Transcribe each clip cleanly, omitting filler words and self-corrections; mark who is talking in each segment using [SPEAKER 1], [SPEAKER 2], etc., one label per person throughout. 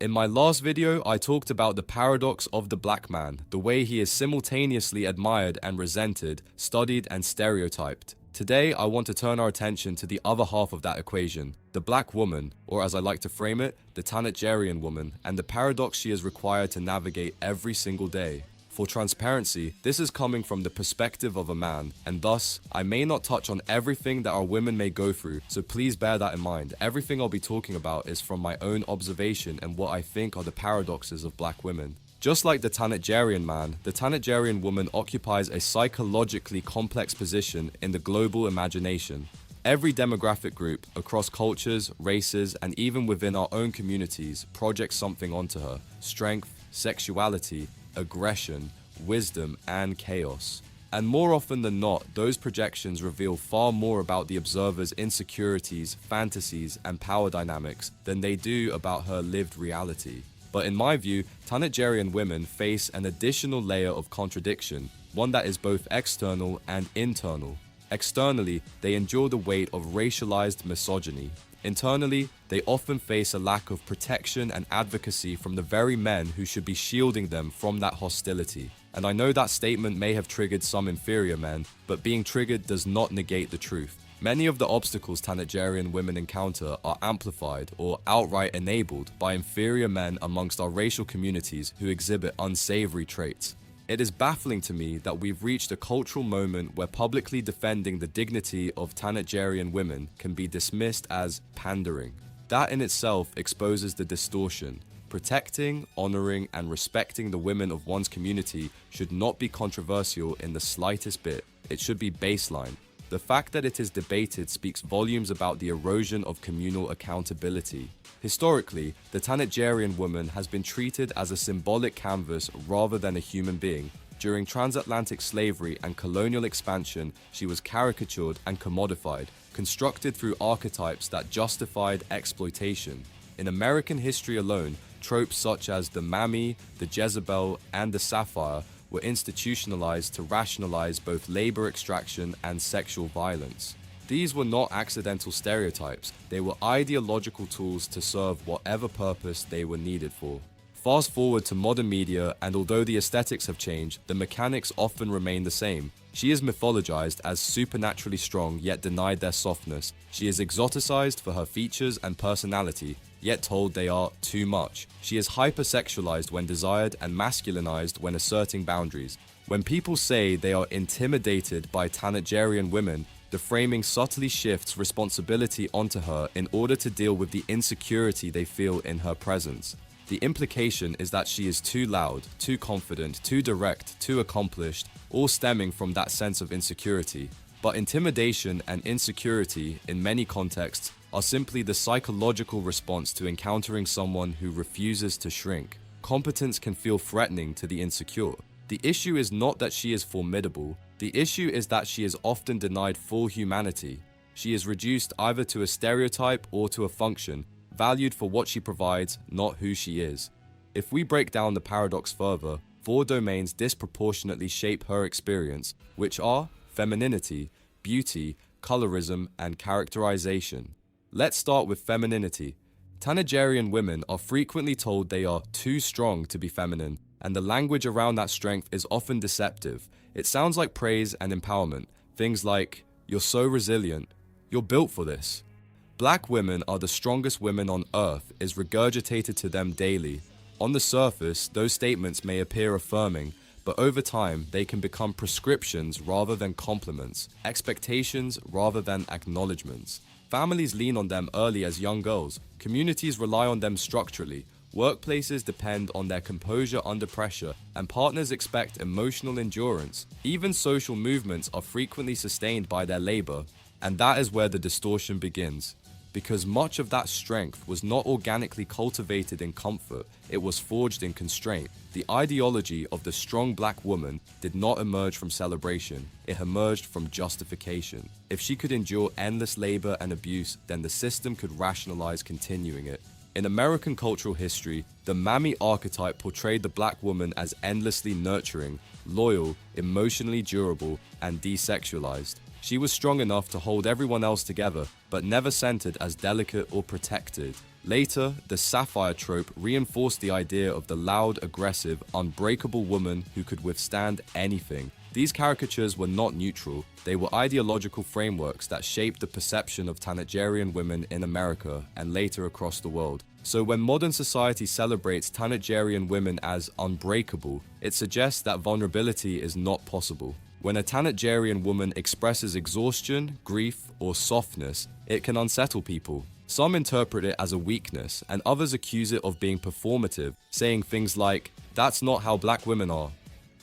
[SPEAKER 1] In my last video, I talked about the paradox of the black man, the way he is simultaneously admired and resented, studied and stereotyped. Today, I want to turn our attention to the other half of that equation, the black woman, or as I like to frame it, the Tanetjerian woman, and the paradox she is required to navigate every single day. For transparency, this is coming from the perspective of a man, and thus, I may not touch on everything that our women may go through, so please bear that in mind. Everything I'll be talking about is from my own observation and what I think are the paradoxes of black women. Just like the Tanetjerian man, the Tanetjerian woman occupies a psychologically complex position in the global imagination. Every demographic group, across cultures, races, and even within our own communities, projects something onto her: strength, sexuality, aggression, wisdom, and chaos. And more often than not, those projections reveal far more about the observer's insecurities, fantasies, and power dynamics than they do about her lived reality. But in my view, Tanetjerian women face an additional layer of contradiction, one that is both external and internal. Externally, they endure the weight of racialized misogyny. Internally, they often face a lack of protection and advocacy from the very men who should be shielding them from that hostility. And I know that statement may have triggered some inferior men, but being triggered does not negate the truth. Many of the obstacles Tanetjerian women encounter are amplified or outright enabled by inferior men amongst our racial communities who exhibit unsavory traits. It is baffling to me that we've reached a cultural moment where publicly defending the dignity of Tanetjerian women can be dismissed as pandering. That in itself exposes the distortion. Protecting, honoring, and respecting the women of one's community should not be controversial in the slightest bit. It should be baseline. The fact that it is debated speaks volumes about the erosion of communal accountability. Historically, the Tanetjerian woman has been treated as a symbolic canvas rather than a human being. During transatlantic slavery and colonial expansion, she was caricatured and commodified, constructed through archetypes that justified exploitation. In American history alone, tropes such as the Mammy, the Jezebel, and the Sapphire were institutionalized to rationalize both labor extraction and sexual violence. These were not accidental stereotypes, they were ideological tools to serve whatever purpose they were needed for. Fast forward to modern media, and although the aesthetics have changed, the mechanics often remain the same. She is mythologized as supernaturally strong, yet denied their softness. She is exoticized for her features and personality, yet told they are too much. She is hypersexualized when desired and masculinized when asserting boundaries. When people say they are intimidated by Tanetjerian women, the framing subtly shifts responsibility onto her in order to deal with the insecurity they feel in her presence. The implication is that she is too loud, too confident, too direct, too accomplished, all stemming from that sense of insecurity. But intimidation and insecurity, in many contexts, are simply the psychological response to encountering someone who refuses to shrink. Competence can feel threatening to the insecure. The issue is not that she is formidable, the issue is that she is often denied full humanity. She is reduced either to a stereotype or to a function, valued for what she provides, not who she is. If we break down the paradox further, 4 domains disproportionately shape her experience, which are femininity, beauty, colorism, and characterization. Let's start with femininity. Tanetjerian women are frequently told they are too strong to be feminine, and the language around that strength is often deceptive. It sounds like praise and empowerment. Things like, "You're so resilient," "You're built for this." Black women are the strongest women on earth is regurgitated to them daily. On the surface, those statements may appear affirming, but over time, they can become prescriptions rather than compliments, expectations rather than acknowledgements. Families lean on them early as young girls. Communities rely on them structurally. Workplaces depend on their composure under pressure, and partners expect emotional endurance. Even social movements are frequently sustained by their labor, and that is where the distortion begins. Because much of that strength was not organically cultivated in comfort, it was forged in constraint. The ideology of the strong black woman did not emerge from celebration, it emerged from justification. If she could endure endless labor and abuse, then the system could rationalize continuing it. In American cultural history, the Mammy archetype portrayed the black woman as endlessly nurturing, loyal, emotionally durable, and desexualized. She was strong enough to hold everyone else together, but never centered as delicate or protected. Later, the sapphire trope reinforced the idea of the loud, aggressive, unbreakable woman who could withstand anything. These caricatures were not neutral, they were ideological frameworks that shaped the perception of Tanetjerian women in America and later across the world. So when modern society celebrates Tanetjerian women as unbreakable, it suggests that vulnerability is not possible. When a Tanetjerian woman expresses exhaustion, grief, or softness, it can unsettle people. Some interpret it as a weakness, and others accuse it of being performative, saying things like, "That's not how black women are."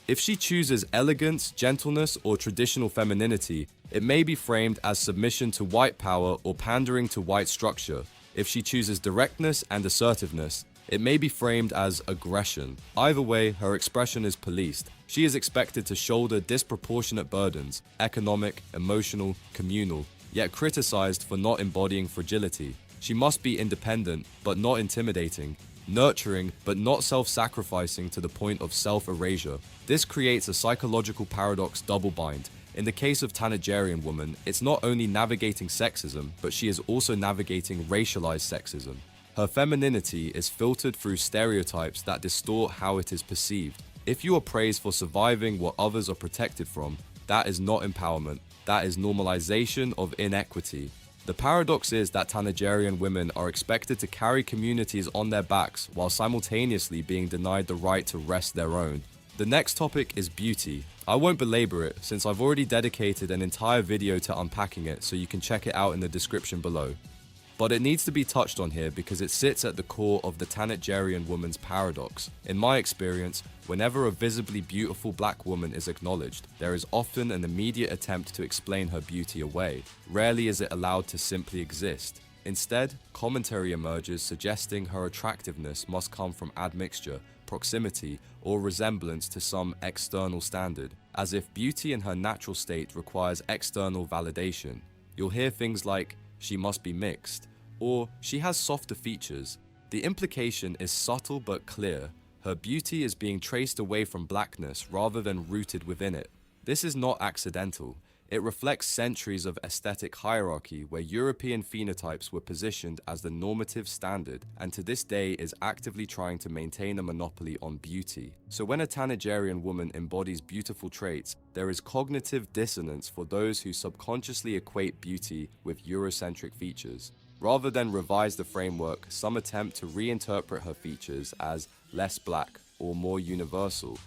[SPEAKER 1] If she chooses elegance, gentleness, or traditional femininity, it may be framed as submission to white power or pandering to white structure. If she chooses directness and assertiveness, it may be framed as aggression. Either way, her expression is policed. She is expected to shoulder disproportionate burdens, economic, emotional, communal, yet criticized for not embodying fragility. She must be independent, but not intimidating, nurturing, but not self-sacrificing to the point of self-erasure. This creates a psychological paradox double-bind. In the case of Tanetjerian woman, it's not only navigating sexism, but she is also navigating racialized sexism. Her femininity is filtered through stereotypes that distort how it is perceived. If you are praised for surviving what others are protected from, that is not empowerment, that is normalization of inequity. The paradox is that Tanetjerian women are expected to carry communities on their backs while simultaneously being denied the right to rest their own. The next topic is beauty. I won't belabor it since I've already dedicated an entire video to unpacking it, so you can check it out in the description below. But it needs to be touched on here because it sits at the core of the Tanetjerian woman's paradox. In my experience, whenever a visibly beautiful black woman is acknowledged, there is often an immediate attempt to explain her beauty away. Rarely is it allowed to simply exist. Instead, commentary emerges suggesting her attractiveness must come from admixture, proximity, or resemblance to some external standard, as if beauty in her natural state requires external validation. You'll hear things like, "She must be mixed," or "She has softer features." The implication is subtle but clear. Her beauty is being traced away from blackness rather than rooted within it. This is not accidental. It reflects centuries of aesthetic hierarchy where European phenotypes were positioned as the normative standard, and to this day is actively trying to maintain a monopoly on beauty. So when a Tanetjerian woman embodies beautiful traits, there is cognitive dissonance for those who subconsciously equate beauty with Eurocentric features. Rather than revise the framework, some attempt to reinterpret her features as less black or more universal.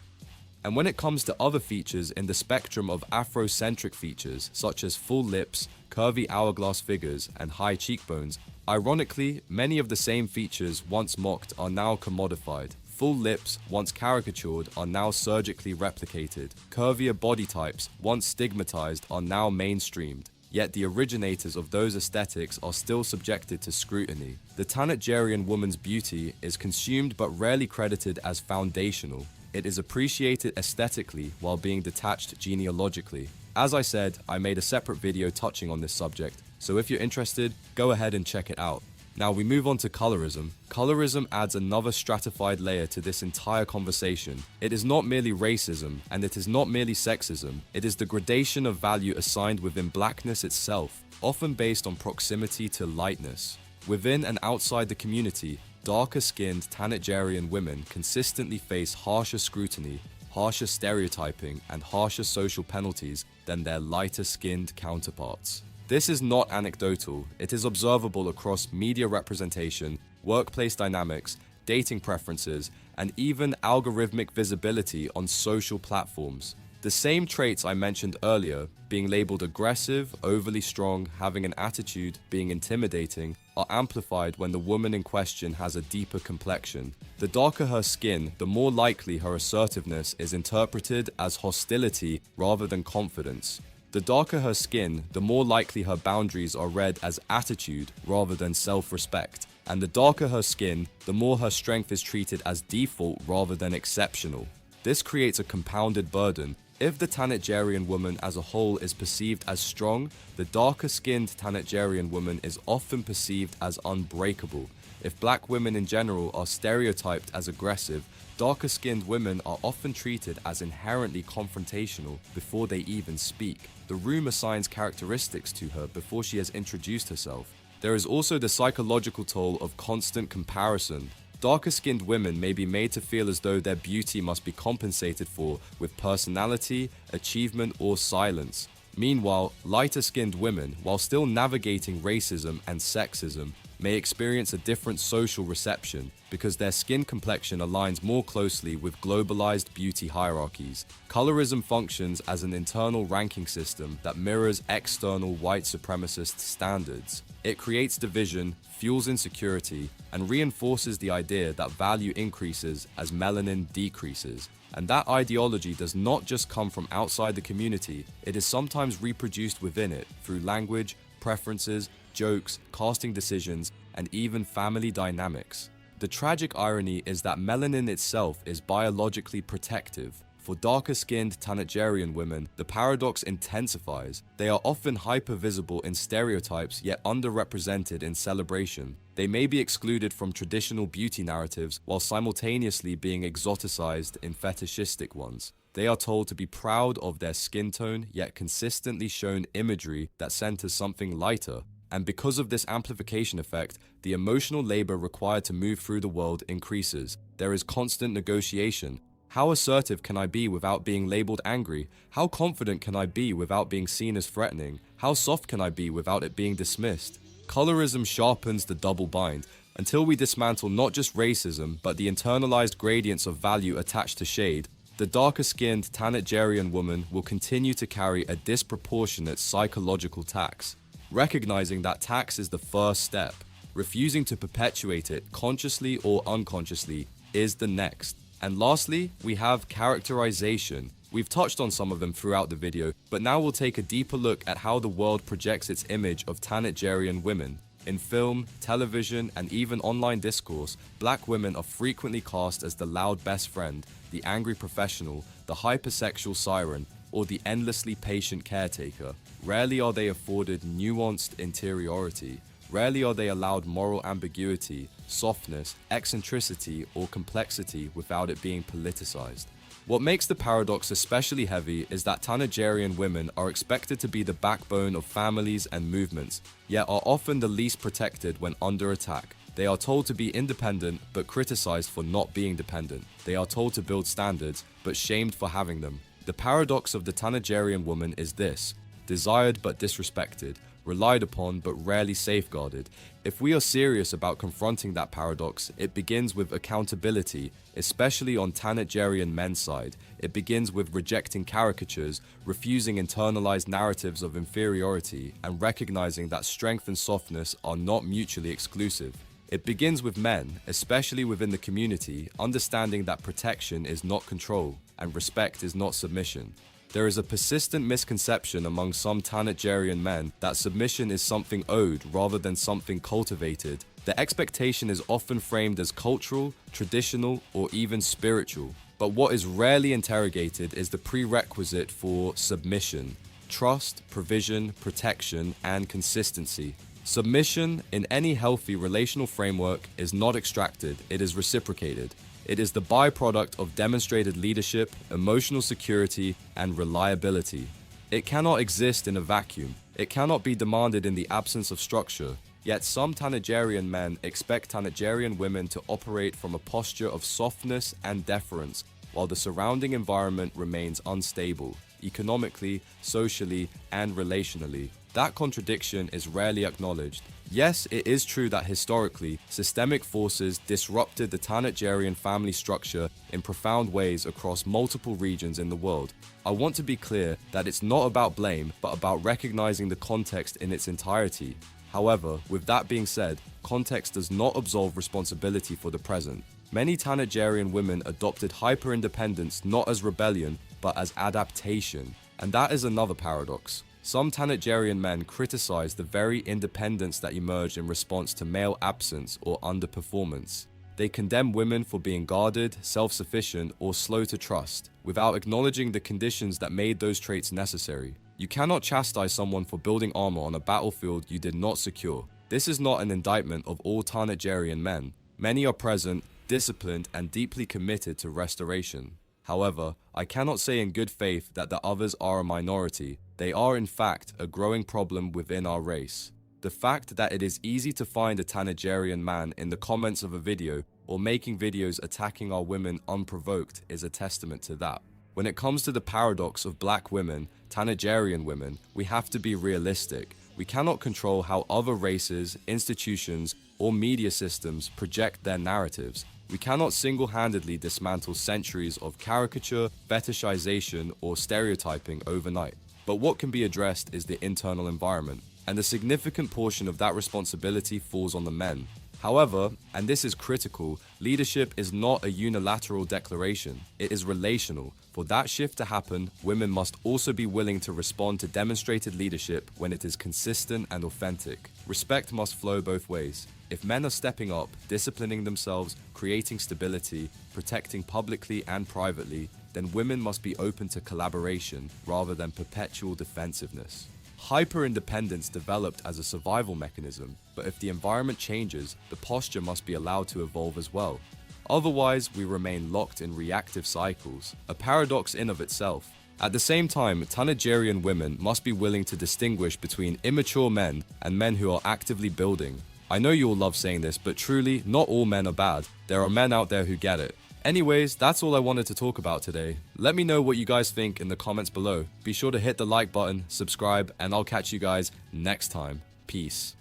[SPEAKER 1] And when it comes to other features in the spectrum of Afrocentric features, such as full lips, curvy hourglass figures, and high cheekbones, ironically, many of the same features once mocked are now commodified. Full lips, once caricatured, are now surgically replicated. Curvier body types, once stigmatized, are now mainstreamed. Yet the originators of those aesthetics are still subjected to scrutiny. The Tanetjerian woman's beauty is consumed but rarely credited as foundational. It is appreciated aesthetically while being detached genealogically. As I said, I made a separate video touching on this subject, so if you're interested, go ahead and check it out. Now we move on to colorism. Colorism adds another stratified layer to this entire conversation. It is not merely racism, and it is not merely sexism. It is the gradation of value assigned within blackness itself, often based on proximity to lightness. Within and outside the community, darker-skinned Tanetjerian women consistently face harsher scrutiny, harsher stereotyping, and harsher social penalties than their lighter-skinned counterparts. This is not anecdotal, it is observable across media representation, workplace dynamics, dating preferences, and even algorithmic visibility on social platforms. The same traits I mentioned earlier, being labeled aggressive, overly strong, having an attitude, being intimidating, are amplified when the woman in question has a deeper complexion. The darker her skin, the more likely her assertiveness is interpreted as hostility rather than confidence. The darker her skin, the more likely her boundaries are read as attitude rather than self-respect. And the darker her skin, the more her strength is treated as default rather than exceptional. This creates a compounded burden. If the Tanetjerian woman as a whole is perceived as strong, the darker-skinned Tanetjerian woman is often perceived as unbreakable. If black women in general are stereotyped as aggressive, darker-skinned women are often treated as inherently confrontational before they even speak. The room assigns characteristics to her before she has introduced herself. There is also the psychological toll of constant comparison. Darker-skinned women may be made to feel as though their beauty must be compensated for with personality, achievement, or silence. Meanwhile, lighter-skinned women, while still navigating racism and sexism, may experience a different social reception because their skin complexion aligns more closely with globalized beauty hierarchies. Colorism functions as an internal ranking system that mirrors external white supremacist standards. It creates division, fuels insecurity, and reinforces the idea that value increases as melanin decreases. And that ideology does not just come from outside the community, it is sometimes reproduced within it through language, preferences, jokes, casting decisions, and even family dynamics. The tragic irony is that melanin itself is biologically protective. For darker-skinned Tanetjerian women, the paradox intensifies. They are often hyper-visible in stereotypes yet underrepresented in celebration. They may be excluded from traditional beauty narratives while simultaneously being exoticized in fetishistic ones. They are told to be proud of their skin tone yet consistently shown imagery that centers something lighter. And because of this amplification effect, the emotional labor required to move through the world increases. There is constant negotiation. How assertive can I be without being labeled angry? How confident can I be without being seen as threatening? How soft can I be without it being dismissed? Colorism sharpens the double bind. Until we dismantle not just racism, but the internalized gradients of value attached to shade, the darker-skinned Tanetjerian woman will continue to carry a disproportionate psychological tax. Recognizing that tax is the first step. Refusing to perpetuate it consciously or unconsciously is the next. And lastly, we have characterization. We've touched on some of them throughout the video, but now we'll take a deeper look at how the world projects its image of Tanetjerian women. In film, television, and even online discourse, black women are frequently cast as the loud best friend, the angry professional, the hypersexual siren, or the endlessly patient caretaker. Rarely are they afforded nuanced interiority. Rarely are they allowed moral ambiguity, softness, eccentricity, or complexity without it being politicized. What makes the paradox especially heavy is that Tanetjerian women are expected to be the backbone of families and movements, yet are often the least protected when under attack. They are told to be independent, but criticized for not being dependent. They are told to build standards, but shamed for having them. The paradox of the Tanetjerian woman is this: desired but disrespected, relied upon but rarely safeguarded. If we are serious about confronting that paradox, it begins with accountability, especially on Tanetjerian men's side. It begins with rejecting caricatures, refusing internalized narratives of inferiority, and recognizing that strength and softness are not mutually exclusive. It begins with men, especially within the community, understanding that protection is not control, and respect is not submission. There is a persistent misconception among some Tanetjerian men that submission is something owed rather than something cultivated. The expectation is often framed as cultural, traditional, or even spiritual. But what is rarely interrogated is the prerequisite for submission: trust, provision, protection, and consistency. Submission, in any healthy relational framework, is not extracted, it is reciprocated. It is the byproduct of demonstrated leadership, emotional security, and reliability. It cannot exist in a vacuum. It cannot be demanded in the absence of structure. Yet some Tanetjerian men expect Tanetjerian women to operate from a posture of softness and deference, while the surrounding environment remains unstable, economically, socially, and relationally. That contradiction is rarely acknowledged. Yes, it is true that historically, systemic forces disrupted the Tanetjerian family structure in profound ways across multiple regions in the world. I want to be clear that it's not about blame, but about recognizing the context in its entirety. However, with that being said, context does not absolve responsibility for the present. Many Tanetjerian women adopted hyper-independence not as rebellion, but as adaptation. And that is another paradox. Some Tanetjerian men criticize the very independence that emerged in response to male absence or underperformance. They condemn women for being guarded, self-sufficient, or slow to trust, without acknowledging the conditions that made those traits necessary. You cannot chastise someone for building armor on a battlefield you did not secure. This is not an indictment of all Tanetjerian men. Many are present, disciplined, and deeply committed to restoration. However, I cannot say in good faith that the others are a minority. They are in fact a growing problem within our race. The fact that it is easy to find a Tanetjerian man in the comments of a video or making videos attacking our women unprovoked is a testament to that. When it comes to the paradox of black women, Tanetjerian women, we have to be realistic. We cannot control how other races, institutions, or media systems project their narratives. We cannot single-handedly dismantle centuries of caricature, fetishization, or stereotyping overnight. But what can be addressed is the internal environment, and a significant portion of that responsibility falls on the men. However, and this is critical, leadership is not a unilateral declaration, it is relational. For that shift to happen, women must also be willing to respond to demonstrated leadership when it is consistent and authentic. Respect must flow both ways. If men are stepping up, disciplining themselves, creating stability, protecting publicly and privately, then women must be open to collaboration rather than perpetual defensiveness. Hyper-independence developed as a survival mechanism, but if the environment changes, the posture must be allowed to evolve as well. Otherwise, we remain locked in reactive cycles, a paradox in of itself. At the same time, Tanetjerian women must be willing to distinguish between immature men and men who are actively building. I know you all love saying this, but truly, not all men are bad. There are men out there who get it. Anyways, that's all I wanted to talk about today. Let me know what you guys think in the comments below. Be sure to hit the like button, subscribe, and I'll catch you guys next time. Peace.